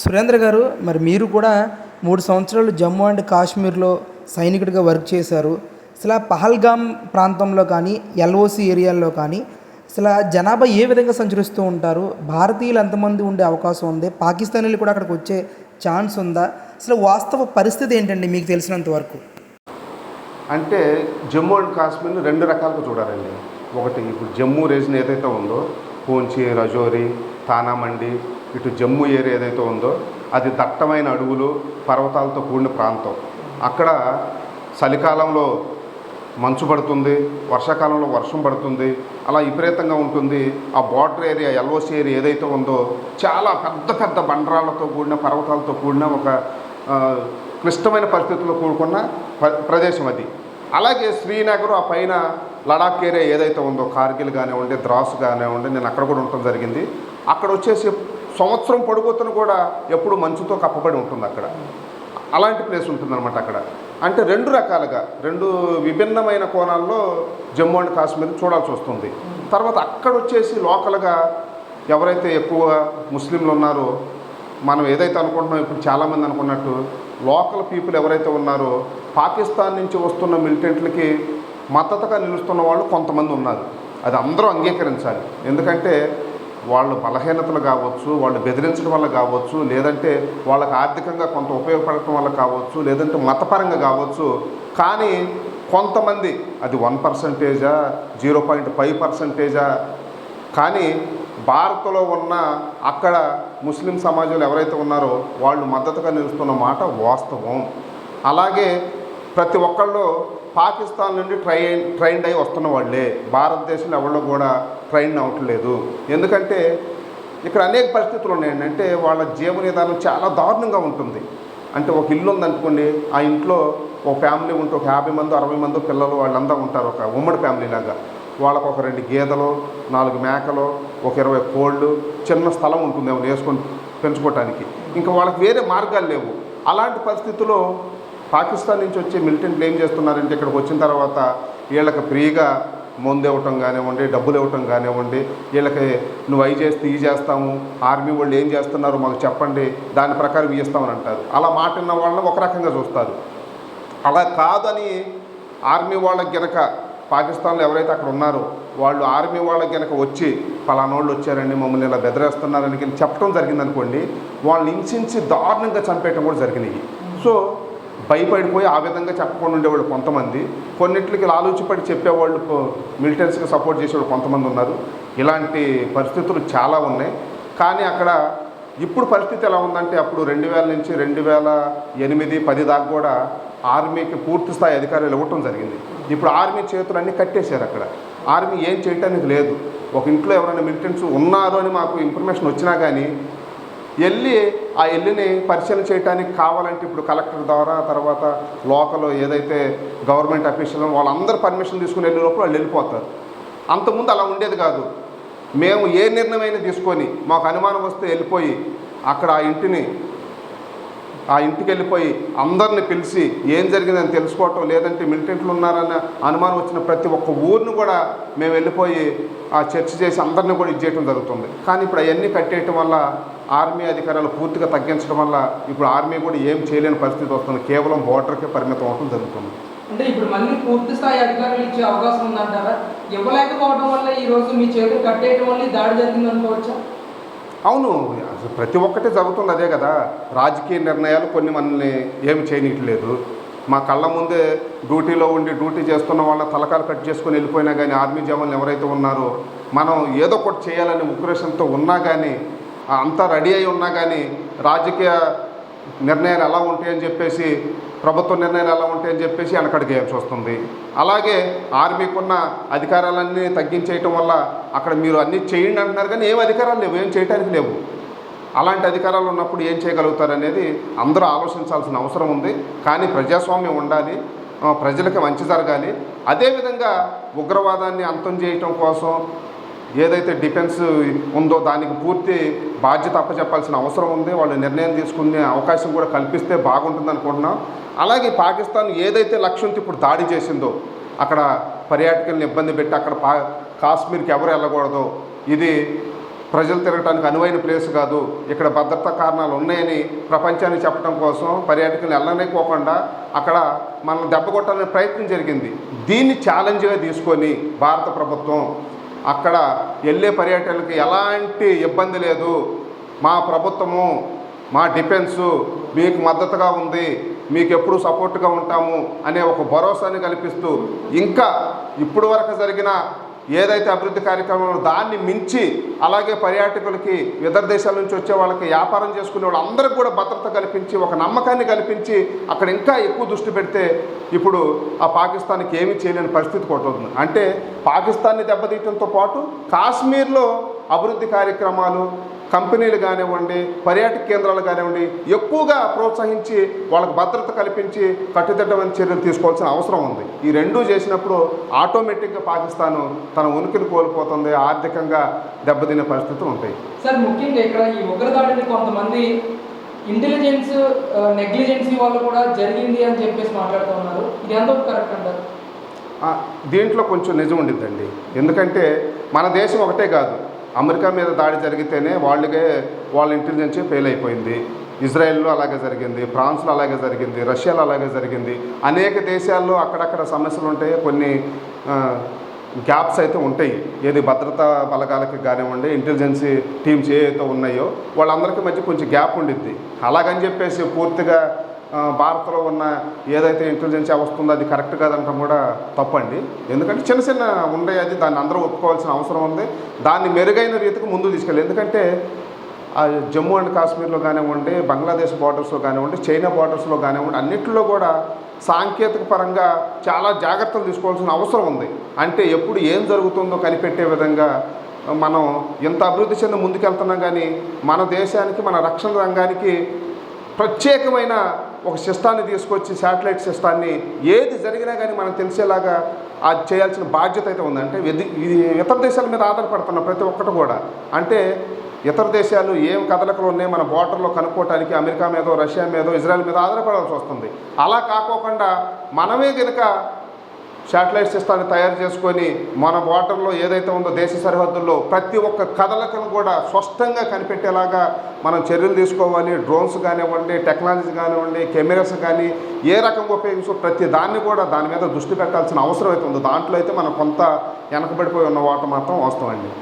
సురేంద్ర గారు, మరి మీరు కూడా 3 సంవత్సరాలు జమ్మూ అండ్ కాశ్మీర్లో సైనికుడిగా వర్క్ చేశారు. అసలు ఆ పహల్గామ్ ప్రాంతంలో కానీ, ఎల్ఓసి ఏరియాల్లో కానీ అసలు జనాభా ఏ విధంగా సంచరిస్తూ ఉంటారు? భారతీయులు ఎంతమంది ఉండే అవకాశం ఉంది? పాకిస్తానీలు కూడా అక్కడికి వచ్చే ఛాన్స్ ఉందా? అసలు వాస్తవ పరిస్థితి ఏంటండి మీకు తెలిసినంత వరకు? అంటే జమ్మూ అండ్ కాశ్మీర్ని 2 రకాలుగా చూడాలండి. ఒకటి ఇప్పుడు జమ్మూ రీజన్ ఏదైతే ఉందో, పూంచి, రజౌరి, తానామండి, ఇటు జమ్మూ ఏరియా ఏదైతే ఉందో అది దట్టమైన అడవులు, పర్వతాలతో కూడిన ప్రాంతం. అక్కడ చలికాలంలో మంచు పడుతుంది, వర్షాకాలంలో వర్షం పడుతుంది, అలా విపరీతంగా ఉంటుంది. ఆ బార్డర్ ఏరియా ఎల్ఓసి ఏరియా ఏదైతే ఉందో చాలా పెద్ద పెద్ద బండరాళ్లతో కూడిన, పర్వతాలతో కూడిన ఒక క్లిష్టమైన పరిస్థితుల్లో కూడుకున్న ప్రదేశం అది. అలాగే శ్రీనగర్ ఆ పైన లడాక్ ఏరియా ఏదైతే ఉందో, కార్గిల్ కానివ్వండి, ద్రాస్ కానివ్వండి, నేను అక్కడ కూడా ఉండటం జరిగింది. అక్కడ వచ్చేసి సంవత్సరం పొడుగుతున్న కూడా ఎప్పుడు మంచుతో కప్పబడి ఉంటుంది అక్కడ. అలాంటి ప్లేస్ ఉంటుందన్నమాట అక్కడ. అంటే 2 రకాలుగా 2 విభిన్నమైన కోణాల్లో జమ్మూ అండ్ కాశ్మీర్ చూడాల్సి వస్తుంది. తర్వాత అక్కడ వచ్చేసి లోకల్గా ఎవరైతే ఎక్కువ ముస్లింలు ఉన్నారో, మనం ఏదైతే అనుకుంటున్నాం ఇప్పుడు చాలామంది అనుకున్నట్టు లోకల్ పీపుల్ ఎవరైతే ఉన్నారో పాకిస్తాన్ నుంచి వస్తున్న మిలిటెంట్లకి మద్దతుగా నిలుస్తున్న వాళ్ళు కొంతమంది ఉన్నారు. అది అందరూ అంగీకరించాలి. ఎందుకంటే వాళ్ళు బలహీనతలు కావచ్చు, వాళ్ళు బెదిరించడం వల్ల కావచ్చు, లేదంటే వాళ్ళకి ఆర్థికంగా కొంత ఉపయోగపడటం వల్ల కావచ్చు, లేదంటే మతపరంగా కావచ్చు. కానీ కొంతమంది, అది 1%, 0.5%, కానీ భారత్లో ఉన్న అక్కడ ముస్లిం సమాజంలో ఎవరైతే ఉన్నారో వాళ్ళు మద్దతుగా నిలుస్తున్న మాట వాస్తవం. అలాగే ప్రతి ఒక్కళ్ళు పాకిస్తాన్ నుండి ట్రైన్డ్ అయి వస్తున్న వాళ్ళే, భారతదేశంలో ఎవరిలో కూడా ట్రైన్ అవ్వట్లేదు. ఎందుకంటే ఇక్కడ అనేక పరిస్థితులు ఉన్నాయండి. అంటే వాళ్ళ జీవన విధానం చాలా దారుణంగా ఉంటుంది. అంటే ఒక ఇల్లు ఉందనుకోండి, ఆ ఇంట్లో ఒక ఫ్యామిలీ ఉంటే ఒక 50 మంది 60 మంది పిల్లలు వాళ్ళందరూ ఉంటారు, ఒక ఉమ్మడి ఫ్యామిలీ లాగా. వాళ్ళకు ఒక 2 గేదెలు, 4 మేకలు, ఒక 20 కోళ్ళు, చిన్న స్థలం ఉంటుంది ఏమైనా వేసుకొని పెంచుకోవటానికి. ఇంకా వాళ్ళకి వేరే మార్గాలు లేవు. అలాంటి పరిస్థితుల్లో పాకిస్తాన్ నుంచి వచ్చే మిలిటెంట్లు ఏం చేస్తున్నారంటే ఇక్కడికి వచ్చిన తర్వాత వీళ్ళకి ఫ్రీగా మందు ఇవ్వటం కానివ్వండి, డబ్బులు ఇవ్వటం కానివ్వండి, వీళ్ళకి నువ్వు అవి చేస్తే ఇవి చేస్తాము, ఆర్మీ వాళ్ళు ఏం చేస్తున్నారో మాకు చెప్పండి, దాని ప్రకారం ఇస్తామని అంటారు. అలా మాట విన్న వాళ్ళని ఒక రకంగా చూస్తారు. అలా కాదని ఆర్మీ వాళ్ళకి గనక పాకిస్తాన్లో ఎవరైతే అక్కడ ఉన్నారో వాళ్ళు ఆర్మీ వాళ్ళకి కనుక వచ్చి పలానోళ్ళు వచ్చారండి మమ్మల్ని ఇలా బెదిరేస్తున్నారని చెప్పడం జరిగిందనుకోండి, వాళ్ళని హింసించి దారుణంగా చంపేయటం కూడా జరిగినాయి. సో భయపడిపోయి ఆ విధంగా చెప్పకుండా ఉండేవాళ్ళు కొంతమంది, కొన్నిటికి ఆలోచిపడి చెప్పేవాళ్ళు, మిలిటెన్స్కి సపోర్ట్ చేసేవాళ్ళు కొంతమంది ఉన్నారు. ఇలాంటి పరిస్థితులు చాలా ఉన్నాయి. కానీ అక్కడ ఇప్పుడు పరిస్థితి ఎలా ఉందంటే అప్పుడు 2000 నుంచి 2008, 10 దాకా కూడా ఆర్మీకి పూర్తి స్థాయి అధికారులు ఇవ్వటం జరిగింది. ఇప్పుడు ఆర్మీ చేతులన్నీ కట్టేశారు. అక్కడ ఆర్మీ ఏం చేయటానికి లేదు. ఒక ఇంట్లో ఎవరైనా మిలిటెంట్స్ ఉన్నారు అని మాకు ఇన్ఫర్మేషన్ వచ్చినా కానీ ఆ ఎల్లిని పరిశీలన చేయడానికి కావాలంటే ఇప్పుడు కలెక్టర్ ద్వారా, తర్వాత లోకల్ ఏదైతే గవర్నమెంట్ అఫీషియల్ వాళ్ళందరూ పర్మిషన్ తీసుకుని వెళ్ళే లోపల వాళ్ళు వెళ్ళిపోతారు. అంతకుముందు అలా ఉండేది కాదు. మేము ఏ నిర్ణయమైనా తీసుకొని మాకు అనుమానం వస్తే వెళ్ళిపోయి అక్కడ ఆ ఇంటికి వెళ్ళిపోయి అందరిని పిలిచి ఏం జరిగిందని తెలుసుకోవటం, లేదంటే మిలిటెంట్లు ఉన్నారన్న అనుమానం వచ్చిన ప్రతి ఒక్క ఊరిని కూడా మేము వెళ్ళిపోయి ఆ చర్చ చేసి అందరినీ కూడా ఇచ్చేయటం జరుగుతుంది. కానీ ఇప్పుడు అవన్నీ కట్టేయటం వల్ల ఆర్మీ అధికారులు పూర్తిగా తగ్గించడం వల్ల ఇప్పుడు ఆర్మీ కూడా ఏం చేయలేని పరిస్థితి వస్తుంది. కేవలం బోర్డర్కే పరిమితం అవడం జరుగుతుంది. అంటే ఇప్పుడు మళ్ళీ పూర్తి స్థాయి అధికారులు ఇచ్చే అవకాశం ఉందంటారా? ఇవ్వలేకపోవడం వల్ల ఈరోజు మీ చేతులు కట్టేయడం వల్ల దాడి జరిగింది అనుకోవచ్చా? అవును, ప్రతి ఒక్కటే జరుగుతుంది అదే కదా. రాజకీయ నిర్ణయాలు కొన్ని మనల్ని ఏమి చేయనీయట్లేదు. మా కళ్ళ ముందే డ్యూటీలో ఉండి డ్యూటీ చేస్తున్న వాళ్ళ తలకాలు కట్ చేసుకొని వెళ్ళిపోయినా కానీ ఆర్మీ జవాన్లు ఎవరైతే ఉన్నారో మనం ఏదో ఒకటి చేయాలని ఉక్రేషన్తో ఉన్నా కానీ, అంతా రెడీ అయి ఉన్నా కానీ రాజకీయ నిర్ణయాలు ఎలా ఉంటాయని చెప్పేసి, ప్రభుత్వ నిర్ణయాలు ఎలా ఉంటాయని చెప్పేసి వెనకడిగేయాల్సి వస్తుంది. అలాగే ఆర్మీకున్న అధికారాలన్నీ తగ్గించేయటం వల్ల అక్కడ మీరు అన్నీ చేయండి అంటున్నారు కానీ ఏం అధికారాలు లేవు, ఏం చేయడానికి లేవు. అలాంటి అధికారాలు ఉన్నప్పుడు ఏం చేయగలుగుతారనేది అందరూ ఆలోచించాల్సిన అవసరం ఉంది. కానీ ప్రజాస్వామ్యం ఉండాలి, ప్రజలకు మంచి జరగాలి. అదేవిధంగా ఉగ్రవాదాన్ని అంతం చేయటం కోసం ఏదైతే డిఫెన్స్ ఉందో దానికి పూర్తి బాధ్యత అప్పచెప్పాల్సిన అవసరం ఉంది. వాళ్ళు నిర్ణయం తీసుకునే అవకాశం కూడా కల్పిస్తే బాగుంటుంది అనుకుంటున్నాం. అలాగే పాకిస్తాన్ ఏదైతే లక్ష్యంతో ఇప్పుడు దాడి చేసిందో, అక్కడ పర్యాటకులను ఇబ్బంది పెట్టి అక్కడ కాశ్మీర్కి ఎవరు వెళ్ళకూడదు, ఇది ప్రజలు తిరగడానికి అనువైన ప్లేస్ కాదు, ఇక్కడ భద్రతా కారణాలు ఉన్నాయని ప్రపంచానికి చెప్పడం కోసం పర్యాటకులు వెళ్ళనిపోకుండా అక్కడ మనం దెబ్బ కొట్టాలనే ప్రయత్నం జరిగింది. దీన్ని ఛాలెంజ్గా తీసుకొని భారత ప్రభుత్వం అక్కడ వెళ్ళే పర్యాటకులకి ఎలాంటి ఇబ్బంది లేదు, మా ప్రభుత్వము మా డిఫెన్సు మీకు మద్దతుగా ఉంది, మీకు ఎప్పుడు సపోర్ట్గా ఉంటాము అనే ఒక భరోసాని కల్పిస్తూ ఇంకా ఇప్పుడు వరకు జరిగిన ఏదైతే అభివృద్ధి కార్యక్రమాలు దాన్ని మించి అలాగే పర్యాటకులకి ఇతర దేశాల నుంచి వచ్చే వాళ్ళకి వ్యాపారం చేసుకునే వాళ్ళు అందరికీ కూడా భద్రత కల్పించి ఒక నమ్మకాన్ని కల్పించి అక్కడ ఇంకా ఎక్కువ దృష్టి పెడితే ఇప్పుడు ఆ పాకిస్తాన్కి ఏమీ చేయలేని పరిస్థితి కొట్టుతుంది. అంటే పాకిస్తాన్ని దెబ్బతీయడంతో పాటు కాశ్మీర్లో అభివృద్ధి కార్యక్రమాలు కంపెనీలు కానివ్వండి, పర్యాటక కేంద్రాలు కానివ్వండి ఎక్కువగా ప్రోత్సహించి వాళ్ళకి భద్రత కల్పించి కట్టుదిట్టమైన చర్యలు తీసుకోవాల్సిన అవసరం ఉంది. ఈ రెండూ చేసినప్పుడు ఆటోమేటిక్గా పాకిస్తాను తన ఉనికిని కోల్పోతుంది, ఆర్థికంగా దెబ్బతినే పరిస్థితులు ఉంటాయి. సార్ ముఖ్యంగా ఇక్కడ ఈ ఉగ్రదాడిని కొంతమంది ఇంటెలిజెన్స్ నెగ్లిజెన్సీ వాళ్ళు కూడా జరిగింది అని చెప్పేసి మాట్లాడుతూ ఉన్నారు. ఇది ఎంతవరకు కరెక్ట్ అంటారు? దీంట్లో కొంచెం నిజం ఉండిద్దండి. ఎందుకంటే మన దేశం ఒకటే కాదు, అమెరికా మీద దాడి జరిగితేనే వాళ్ళ ఇంటెలిజెన్స్ ఫెయిల్ అయిపోయింది. ఇజ్రాయెల్లో అలాగే జరిగింది, ఫ్రాన్స్లో అలాగే జరిగింది, రష్యాలో అలాగే జరిగింది. అనేక దేశాల్లో అక్కడక్కడ సమస్యలు ఉంటాయి, కొన్ని గ్యాప్స్ అయితే ఉంటాయి. ఏది భద్రతా బలగాలకి కానివ్వండి, ఇంటెలిజెన్సీ టీమ్స్ ఏవైతే ఉన్నాయో వాళ్ళందరికీ మధ్య కొంచెం గ్యాప్ ఉండిద్ది. అలాగని చెప్పేసి పూర్తిగా భారత్లో ఉన్న ఏదైతే ఇంటెలిజెన్స్ వస్తుందో అది కరెక్ట్ కాదంటాం కూడా తప్పండి. ఎందుకంటే చిన్న చిన్న ఉండే అది దాన్ని అందరూ ఒప్పుకోవాల్సిన అవసరం ఉంది. దాన్ని మెరుగైన రీతికి ముందు తీసుకెళ్ళి, ఎందుకంటే జమ్మూ అండ్ కాశ్మీర్లో కానివ్వండి, బంగ్లాదేశ్ బార్డర్స్లో కానివ్వండి, చైనా బార్డర్స్లో కానివ్వండి, అన్నింటిలో కూడా సాంకేతిక పరంగా చాలా జాగ్రత్తలు తీసుకోవాల్సిన అవసరం ఉంది. అంటే ఎప్పుడు ఏం జరుగుతుందో కనిపెట్టే విధంగా మనం ఎంత అభివృద్ధి చెంది ముందుకెళ్తున్నాం, కానీ మన దేశానికి మన రక్షణ రంగానికి ప్రత్యేకమైన ఒక సిస్టాన్ని తీసుకొచ్చి శాటిలైట్ సిస్టాన్ని ఏది జరిగినా కానీ మనకు తెలిసేలాగా అది చేయాల్సిన బాధ్యత అయితే ఉంది. అంటే ఇది ఇతర దేశాల మీద ఆధారపడుతున్న ప్రతి ఒక్కటి కూడా, అంటే ఇతర దేశాలు ఏం కదలికలు ఉన్నాయి మన బోర్డర్లో కనుక్కోవటానికి అమెరికా మీదో, రష్యా మీదో, ఇజ్రాయెల్ మీద ఆధారపడాల్సి వస్తుంది. అలా కాకోకుండా మనమే కనుక శాటిలైట్ సిస్టాన్ని తయారు చేసుకొని మన బోర్డర్లో ఏదైతే ఉందో దేశ సరిహద్దుల్లో ప్రతి ఒక్క కదలికను కూడా స్పష్టంగా కనిపెట్టేలాగా మనం చర్యలు తీసుకోవాలి. డ్రోన్స్ కానివ్వండి, టెక్నాలజీ కానివ్వండి, కెమెరాస్ కానీ ఏ రకంగా ఉపయోగించో ప్రతి దాన్ని కూడా దాని మీద దృష్టి పెట్టాల్సిన అవసరం అయితే ఉంది. దాంట్లో అయితే మనం కొంత వెనకబడిపోయి ఉన్న వాటి మాత్రం వాస్తవండి.